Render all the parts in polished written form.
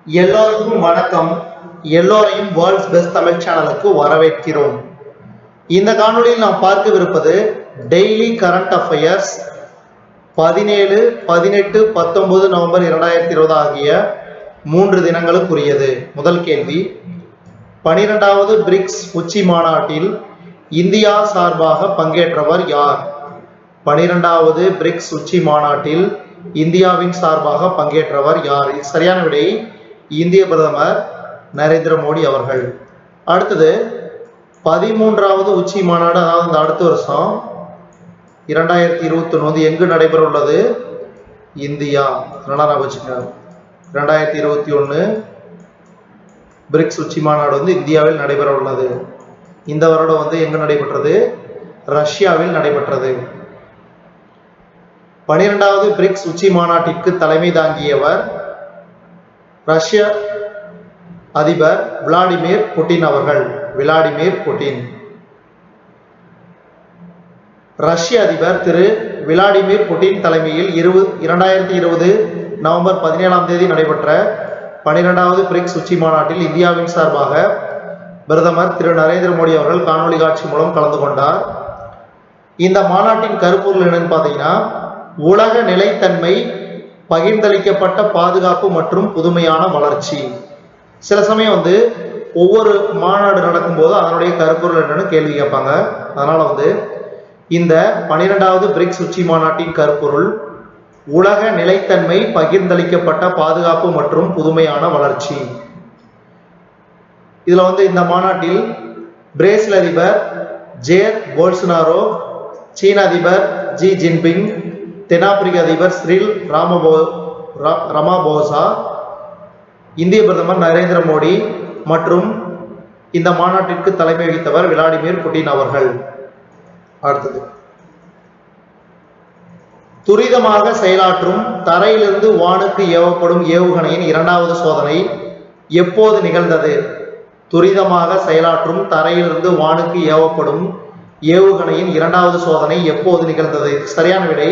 எல்லோருக்கும் வணக்கம். எல்லோரையும் வேர்ல்ட்ஸ் பெஸ்ட் தமிழ் சேனலுக்கு வரவேற்கிறோம். இந்த காணொளியில் நாம் பார்க்கவிருப்பது டெய்லி கரண்ட் அஃபேர்ஸ் 17, 18, 19 நவம்பர் 2020 ஆகிய 3 தினங்களுக்குரியது. முதல் கேள்வி, 12வது பிரிக்ஸ் உச்சி மாநாட்டில் இந்தியா சார்பாக பங்கேற்றவர் யார்? 12வது பிரிக்ஸ் உச்சி மாநாட்டில் இந்தியாவின் சார்பாக பங்கேற்றவர் யார்? இது சரியான விடை இந்திய பிரதமர் நரேந்திர மோடி அவர்கள். அடுத்தது 13வது உச்சி மாநாடு, அதாவது இந்த அடுத்த வருஷம் 2021 எங்கு நடைபெற உள்ளது? இந்தியா. நல்லா நான் வச்சுக்கோங்க. 2021 பிரிக்ஸ் உச்சி மாநாடு இந்தியாவில் நடைபெற உள்ளது. இந்த வருடம் எங்கு நடைபெற்றது? ரஷ்யாவில் நடைபெற்றது. 12வது பிரிக்ஸ் உச்சி மாநாட்டிற்கு தலைமை தாங்கியவர் ரஷ்ய அதிபர் விளாடிமிர் புட்டின் அவர்கள். Vladimir Putin. ரஷ்ய அதிபர் திரு விளாடிமிர் புட்டின் தலைமையில் 2020 நவம்பர் 17ஆம் தேதி நடைபெற்ற 12வது பிரிக்ஸ் உச்சி மாநாட்டில் இந்தியாவின் சார்பாக பிரதமர் திரு நரேந்திர மோடி அவர்கள் காணொலி காட்சி மூலம் கலந்து கொண்டார். இந்த மாநாட்டின் கருப்பொருள் என்னன்னு பார்த்தீங்கன்னா, உலக நிலைத்தன்மை, பகிர்ந்தளிக்கப்பட்ட பாதுகாப்பு மற்றும் புதுமையான வளர்ச்சி. சில சமயம் ஒவ்வொரு மாநாடு நடக்கும்போது அதனுடைய கருப்பொருள் என்னன்னு கேள்வி கேட்பாங்க. அதனால இந்த 12வது பிரிக்ஸ் உச்சி மாநாட்டின் கருப்பொருள் உலக நிலைத்தன்மை, பகிர்ந்தளிக்கப்பட்ட பாதுகாப்பு மற்றும் புதுமையான வளர்ச்சி. இதுல இந்த மாநாட்டில் பிரேசில் அதிபர் ஜேர் போல்சனாரோ, சீன அதிபர் ஜி ஜின்பிங், தென்னாப்பிரிக்க அதிபர் சிரில் ராமபோசா, இந்திய பிரதமர் நரேந்திர மோடி மற்றும் இந்த மாநாட்டிற்கு தலைமை வகித்தவர் விளாடிமிர் புட்டின் அவர்கள். அடுத்தது, துரிதமாக செயலாற்றும் தரையிலிருந்து வானுக்கு ஏவப்படும் ஏவுகணையின் 2வது சோதனை எப்போது நிகழ்ந்தது? துரிதமாக செயலாற்றும் தரையிலிருந்து வானுக்கு ஏவப்படும் ஏவுகணையின் 2வது சோதனை எப்போது நிகழ்ந்தது? சரியான விடை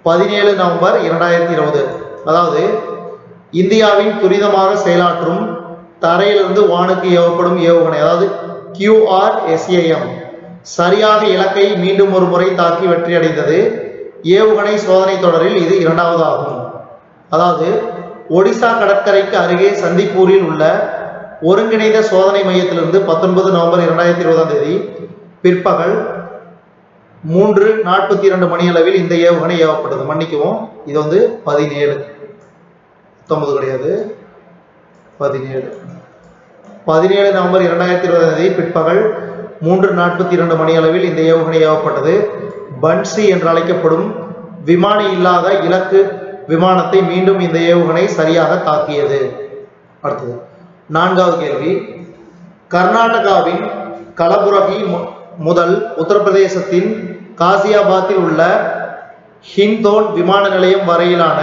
17 நவம்பர் 2020. அதாவது இந்தியாவின் துரிதமாக செயலாற்றும் தரையிலிருந்து வானுக்கு ஏவப்படும் ஏவுகணை, அதாவது QRSAM சரியாக இலக்கை மீண்டும் ஒரு முறை தாக்கி வெற்றி அடைந்தது. ஏவுகணை சோதனை தொடரில் இது 2வது ஆகும். அதாவது ஒடிசா கடற்கரைக்கு அருகே சந்திப்பூரில் உள்ள ஒருங்கிணைந்த சோதனை மையத்திலிருந்து 19 நவம்பர் 2020 பிற்பகல் 3:42 மணியளவில் இந்த ஏவுகணை ஏவப்பட்டது. மன்னிக்கவும், இது 17, 19 கிடையாது, 17 நவம்பர் 2020 பிற்பகல் 3:42 மணியளவில் இந்த ஏவுகணை ஏவப்பட்டது. பன்சி என்று அழைக்கப்படும் விமானி இல்லாத இலக்கு விமானத்தை மீண்டும் இந்த ஏவுகணை சரியாக தாக்கியது. அடுத்தது 4வது கேள்வி, கர்நாடகாவின் கலபுரகி முதல் உத்தரப்பிரதேசத்தின் காசியாபாத்தில் உள்ள ஹிந்தோன் விமான நிலையம் வரையிலான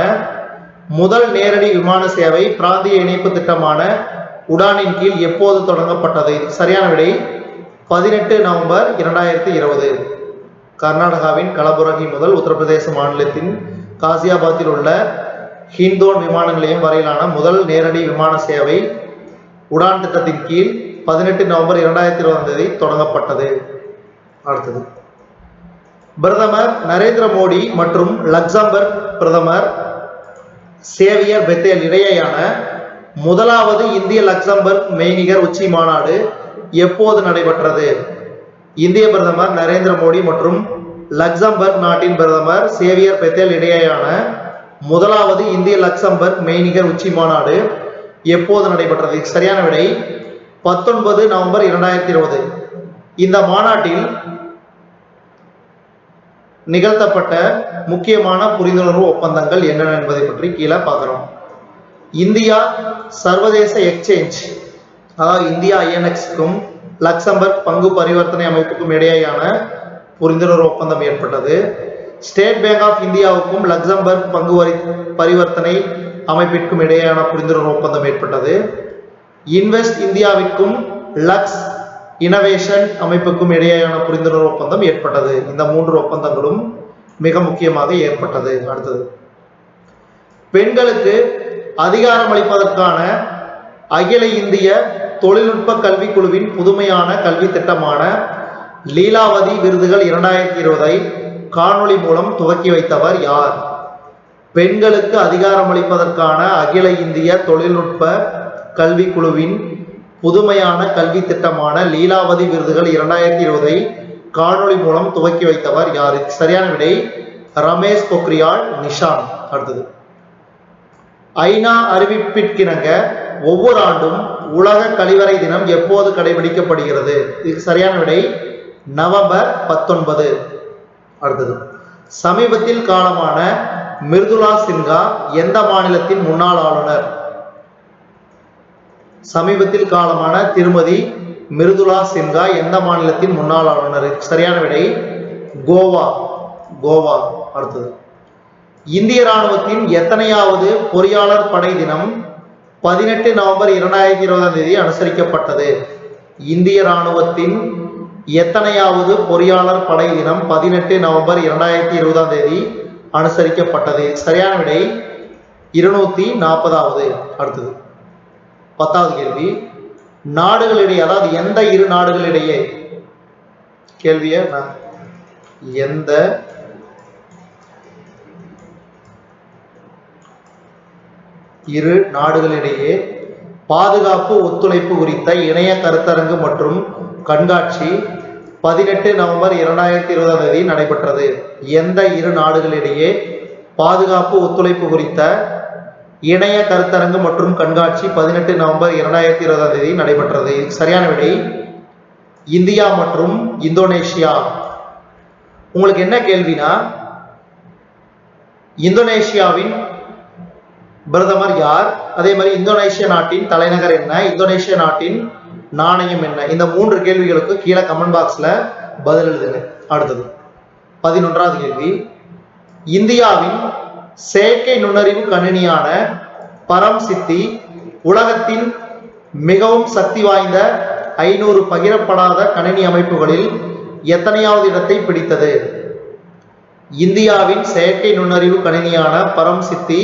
முதல் நேரடி விமான சேவை பிராந்திய இணைப்பு திட்டமான உடானின் கீழ் எப்போது தொடங்கப்பட்டது? சரியான விடை 18 நவம்பர் 2020. கர்நாடகாவின் கலபுரகி முதல் உத்தரப்பிரதேச மாநிலத்தின் காசியாபாத்தில் உள்ள ஹிந்தோன் விமான நிலையம் வரையிலான முதல் நேரடி விமான சேவை உடான் திட்டத்தின் கீழ் 18 நவம்பர் 2020 தொடங்கப்பட்டது. அடுத்தது, பிரதமர் நரேந்திர மோடி மற்றும் லக்சம்பர்க் பிரதமர் சேவியர் பெத்தேல் இடையேயான முதலாவது இந்திய லக்சம்பர்க் மெய்நிகர் உச்சி மாநாடு எப்போது நடைபெற்றது? இந்திய பிரதமர் நரேந்திர மோடி மற்றும் லக்சம்பர்க் நாட்டின் பிரதமர் சேவியர் பெத்தேல் இடையேயான முதலாவது இந்திய லக்சம்பர்க் மெய்நிகர் உச்சி மாநாடு எப்போது நடைபெற்றது? சரியான விடை 19 நவம்பர் 2020. இந்த மாநாட்டில் நிகழ்த்தப்பட்ட முக்கியமான புரிந்துணர்வு ஒப்பந்தங்கள் என்னென்ன என்பதை பற்றி கீழே பார்க்கிறோம். இந்தியா சர்வதேச எக்ஸ்சேஞ்ச், அதாவது இந்தியா INX-க்கும் லக்சம்பர்க் பங்கு பரிவர்த்தனை அமைப்புக்கும் இடையேயான புரிந்துணர்வு ஒப்பந்தம் ஏற்பட்டது. ஸ்டேட் பேங்க் ஆஃப் இந்தியாவுக்கும் லக்சம்பர்க் பங்கு பரிவர்த்தனை அமைப்பிற்கும் இடையேயான புரிந்துணர்வு ஒப்பந்தம் ஏற்பட்டது. இன்வெஸ்ட் இந்தியாவிற்கும் லக்ஸ் இனோவேஷன் அமைப்புக்கும் இடையேயான புரிந்துணர்வு ஒப்பந்தம் ஏற்பட்டது. இந்த 3 ஒப்பந்தங்களும் மிக முக்கியமாக ஏற்பட்டது. அடுத்தது, பெண்களுக்கு அதிகாரம் அளிப்பதற்கான அகில இந்திய தொழில்நுட்ப கல்விக்குழுவின் புதுமையான கல்வி திட்டமான லீலாவதி விருதுகள் 2020 காணொளி மூலம் துவக்கி வைத்தவர் யார்? பெண்களுக்கு அதிகாரம் அளிப்பதற்கான அகில இந்திய தொழில்நுட்ப கல்விக்குழுவின் புதுமையான கல்வி திட்டமான லீலாவதி விருதுகள் 2020 காணொளி மூலம் துவக்கி வைத்தவர் யார்? சரியான விடை ரமேஷ் பொக்ரியால் நிஷாங்க். அடுத்தது, ஐநா அறிவிப்பிற்கிணங்க ஒவ்வொரு ஆண்டும் உலக கழிவறை தினம் எப்போது கடைபிடிக்கப்படுகிறது? இதுக்கு சரியான விடை நவம்பர் 19. அடுத்தது, சமீபத்தில் காலமான மிருதுளா சின்ஹா எந்த மாநிலத்தின் முன்னாள் ஆளுநர்? சமீபத்தில் காலமான திருமதி மிருதுளா சின்ஹா எந்த மாநிலத்தின் முன்னாள் ஆளுநர்? சரியான விடை கோவா. கோவா. அடுத்தது, இந்திய ராணுவத்தின் எத்தனையாவது பொறியாளர் படை தினம் 18 நவம்பர் 2020 அனுசரிக்கப்பட்டது? இந்திய ராணுவத்தின் எத்தனையாவது பொறியாளர் படை தினம் 18 நவம்பர் 2020 அனுசரிக்கப்பட்டது? சரியான விடை 240வது. அடுத்தது, 10வது கேள்வி, நாடுகளிடையே, அதாவது எந்த இரு நாடுகளிடையே, கேள்விய எந்த இரு நாடுகளிடையே பாதுகாப்பு ஒத்துழைப்பு குறித்த இணைய கருத்தரங்கு மற்றும் கண்காட்சி 18 நவம்பர் 2020 நடைபெற்றது? எந்த இரு நாடுகளிடையே பாதுகாப்பு ஒத்துழைப்பு குறித்த இணைய கருத்தரங்கு மற்றும் கண்காட்சி 18 நவம்பர் 2020 நடைபெற்றது? சரியான விடை இந்தியா மற்றும் இந்தோனேஷியா. உங்களுக்கு என்ன கேள்வினா, இந்தோனேஷியாவின் பிரதமர் யார்? அதே மாதிரி இந்தோனேஷிய நாட்டின் தலைநகர் என்ன? இந்தோனேஷிய நாட்டின் நாணயம் என்ன? இந்த 3 கேள்விகளுக்கு கீழே கமெண்ட் பாக்ஸ்ல பதில் எழுதுங்க. அடுத்தது, 11வது கேள்வி, இந்தியாவின் செயற்கை நுண்ணறிவு கணினியான பரம் சித்தி உலகத்தின் மிகவும் சக்தி வாய்ந்த 500 பகிரப்படாத கணினி அமைப்புகளில் எத்தனையாவது இடத்தை பிடித்தது? இந்தியாவின் செயற்கை நுண்ணறிவு கணினியான பரம் சித்தி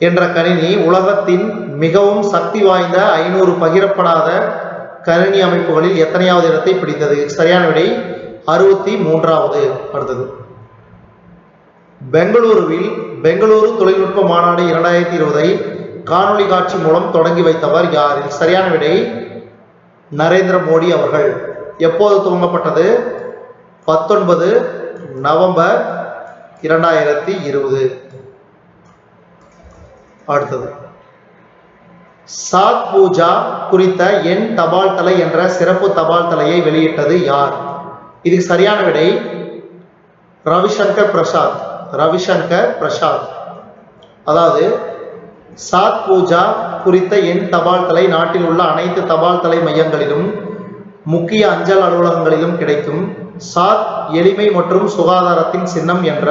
என்ற கணினி உலகத்தின் மிகவும் சக்தி வாய்ந்த 500 பகிரப்படாத கணினி அமைப்புகளில் எத்தனையாவது இடத்தை பிடித்தது? சரியான விடை 63வது. அடுத்தது, பெங்களூருவில் பெங்களூரு தொழில்நுட்ப மாநாடு 2020 காணொளி காட்சி மூலம் தொடங்கி வைத்தவர் யார்? சரியான விடை நரேந்திர மோடி அவர்கள். எப்போது துவங்கப்பட்டது? 19 நவம்பர் 2020. அடுத்தது, சாத் பூஜா குறித்த என் தபால் தலை என்ற சிறப்பு தபால் தலையை வெளியிட்டது யார்? இதுக்கு சரியான விடை ரவிசங்கர் பிரசாத். ரவிசங்கர் பிரசாத். அதாவது சாத் பூஜா குறித்த என் தபால் தலை நாட்டில் உள்ள அனைத்து தபால் தலை மையங்களிலும் முக்கிய அஞ்சல் அலுவலகங்களிலும் கிடைக்கும். சாத் எளிமை மற்றும் சுகாதாரத்தின் சின்னம் என்ற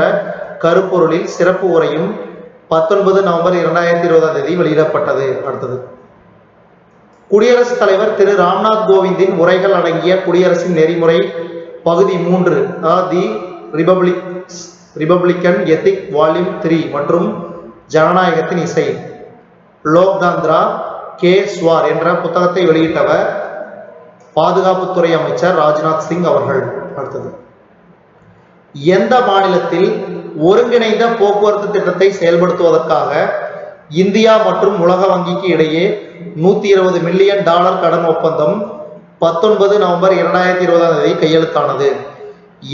கருப்பொருளில் சிறப்பு உரையும் 19 நவம்பர் 2020 வெளியிடப்பட்டது. அடுத்தது, குடியரசுத் தலைவர் திரு ராம்நாத் கோவிந்தின் உரைகள் அடங்கிய குடியரசின் நெறிமுறை பகுதி 3, தி ரிபப்ளிக்கன் எத்திக் வால்யூம் 3 மற்றும் ஜனநாயகத்தின் இசை லோக்தாந்திரா கே ஸ்வார் என்ற புத்தகத்தை வெளியிட்டவர் பாதுகாப்புத்துறை அமைச்சர் ராஜ்நாத் சிங் அவர்கள். அடுத்தது, எந்த மாநிலத்தில் ஒருங்கிணைந்த போக்குவரத்து திட்டத்தை செயல்படுத்துவதற்காக இந்தியா மற்றும் உலக வங்கிக்கு இடையே $120 மில்லியன் கடன் ஒப்பந்தம் 19 நவம்பர் 2020 கையெழுத்தானது?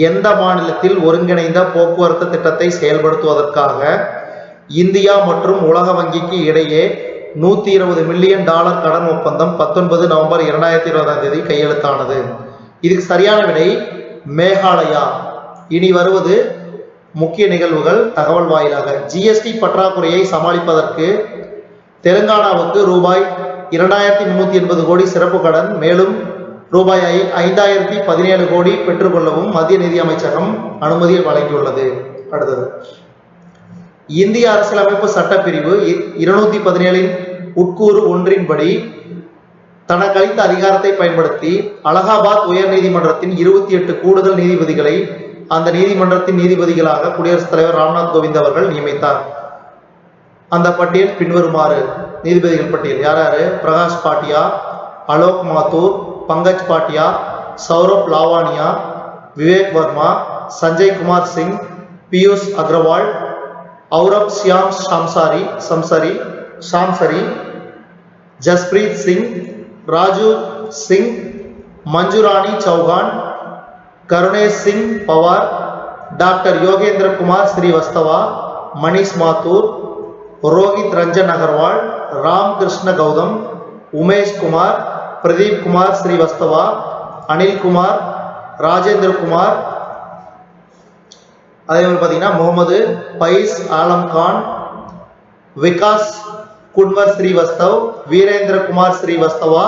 எந்த மாநிலத்தில் ஒருங்கிணைந்த போக்குவரத்து திட்டத்தை செயல்படுத்துவதற்காக இந்தியா மற்றும் உலக வங்கிக்கு இடையே $120 மில்லியன் கடன் ஒப்பந்தம் 19 நவம்பர் 2020 கையெழுத்தானது? இதுக்கு சரியான விடை மேகாலயா. இனி வருவது முக்கிய நிகழ்வுகள் தகவல் வாயிலாக. ஜிஎஸ்டி பற்றாக்குறையை சமாளிப்பதற்கு தெலுங்கானாவுக்கு ரூபாய் 2380 கோடி சிறப்பு கடன், மேலும் ரூபாய் 5017 கோடி பெற்றுக்கொள்ளவும் மத்திய நிதி அமைச்சகம் அனுமதி வழங்கியுள்ளது. அடுத்தது, இந்திய அரசியலமைப்பு சட்டப்பிரிவு 217 உட்கூறு 1 தனக்களித்த அதிகாரத்தை பயன்படுத்தி அலகாபாத் உயர் நீதிமன்றத்தின் 28 கூடுதல் நீதிபதிகளை அந்த நீதிமன்றத்தின் நீதிபதிகளாக குடியரசுத் தலைவர் ராம்நாத் கோவிந்த் அவர்கள் நியமித்தார். அந்த பட்டியல் பின்வருமாறு. நீதிபதிகள் பட்டியல் யார் யாரு? பிரகாஷ் பாட்டியா, அலோக் மாத்தூர், பங்கஜ் பாட்டியா, சௌரப் லாவானியா, விவேக் வர்மா, சஞ்சய் குமார் சிங், பியூஷ் அக்ரவால், औरब श्याम शामसरी, जसप्रीत सिंह, राजू सिंह, मंजूरानी चौहान, करुणेश सिंह पवार, डॉक्टर योगेंद्र कुमार श्रीवास्तवा, मनीष माथुर, रोहित रंजन अग्रवाल, रामकृष्ण गौतम, उमेश कुमार, प्रदीप कुमार श्रीवास्तवा, अनिल कुमार, राजेंद्र कुमार, அதே மாதிரி பார்த்தீங்கன்னா முகமது பைஸ் ஆலம் கான், விகாஸ் குன்வர் ஸ்ரீவஸ்தவ், வீரேந்திர குமார் ஸ்ரீவஸ்தவா,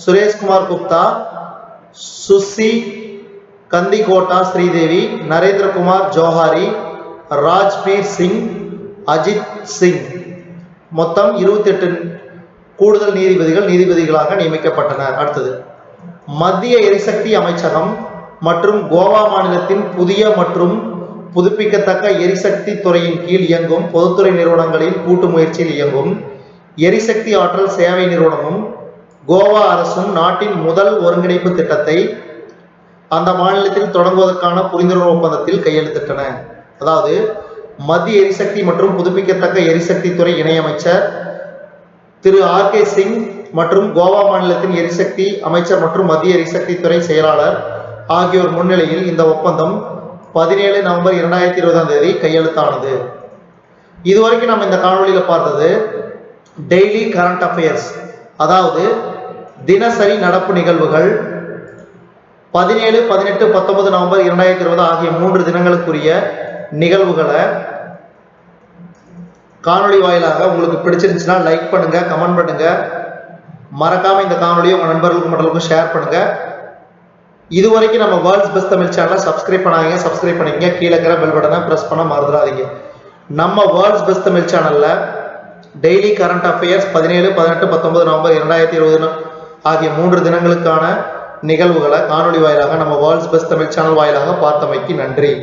சுரேஷ் குமார் குப்தா, சுசி கந்திகோட்டா ஸ்ரீதேவி, நரேந்திர குமார் ஜோஹாரி, ராஜ்பீர் சிங், அஜித் சிங். மொத்தம் 28 கூடுதல் நீதிபதிகளாக நியமிக்கப்பட்டனர். அடுத்தது மத்திய எரிசக்தி அமைச்சகம் மற்றும் கோவா மாநிலத்தின் புதிய மற்றும் புதுப்பிக்கத்தக்க எரிசக்தி துறையின் கீழ் இயங்கும் பொதுத்துறை நிறுவனங்களின் கூட்டு முயற்சியில் இயங்கும் எரிசக்தி ஆற்றல் சேவை நிறுவனமும் கோவா அரசும் நாட்டின் முதல் ஒருங்கிணைப்பு திட்டத்தை அந்த மாநிலத்தில் தொடங்குவதற்கான புரிந்துணர்வு ஒப்பந்தத்தில் கையெழுத்திட்டன. அதாவது மத்திய எரிசக்தி மற்றும் புதுப்பிக்கத்தக்க எரிசக்தி துறை இணையமைச்சர் திரு ஆர்.கே. சிங் மற்றும் கோவா மாநிலத்தின் எரிசக்தி அமைச்சர் மற்றும் மத்திய எரிசக்தி துறை செயலாளர் ஆகியோர் முன்னிலையில் இந்த ஒப்பந்தம் 17 நவம்பர் 2020 கையெழுத்தானது. இதுவரைக்கும் நம்ம இந்த காணொலியில் பார்த்தது டெய்லி கரண்ட் அஃபேர்ஸ், அதாவது தினசரி நடப்பு நிகழ்வுகள் 17, 18, 19 நவம்பர் 2020 ஆகிய 3 தினங்களுக்குரிய நிகழ்வுகளை காணொலி வாயிலாக உங்களுக்கு பிடிச்சிருந்துச்சுன்னா லைக் பண்ணுங்க, கமெண்ட் பண்ணுங்க, மறக்காம இந்த காணொலியை உங்க நண்பர்களுக்கு மற்றவர்களுக்கும் ஷேர் பண்ணுங்க. இதுவரைக்கும் நம்ம வேர்ல்ட்ஸ் பெஸ்ட் தமிழ் சேனலை சப்ஸ்கிரைப் பண்ணாதீங்க, சப்ஸ்கிரைப் பண்ணிக்கங்க. கீழே இருக்கிற பெல் பட்டனை பிரஸ் பண்ண மறந்துடாதீங்க. நம்ம வேர்ல்ட்ஸ் பெஸ்ட் தமிழ் சேனல்ல டெய்லி கரண்ட் அஃபேர்ஸ் 17, 18, 19 நவம்பர் 2020 ஆகிய 3 தினங்களுக்கான நிகழ்வுகளை காணொலி வாயிலாக நம்ம வேர்ல்ட்ஸ் பெஸ்ட் தமிழ் சேனல் வாயிலாக பார்த்தமைக்கு நன்றி.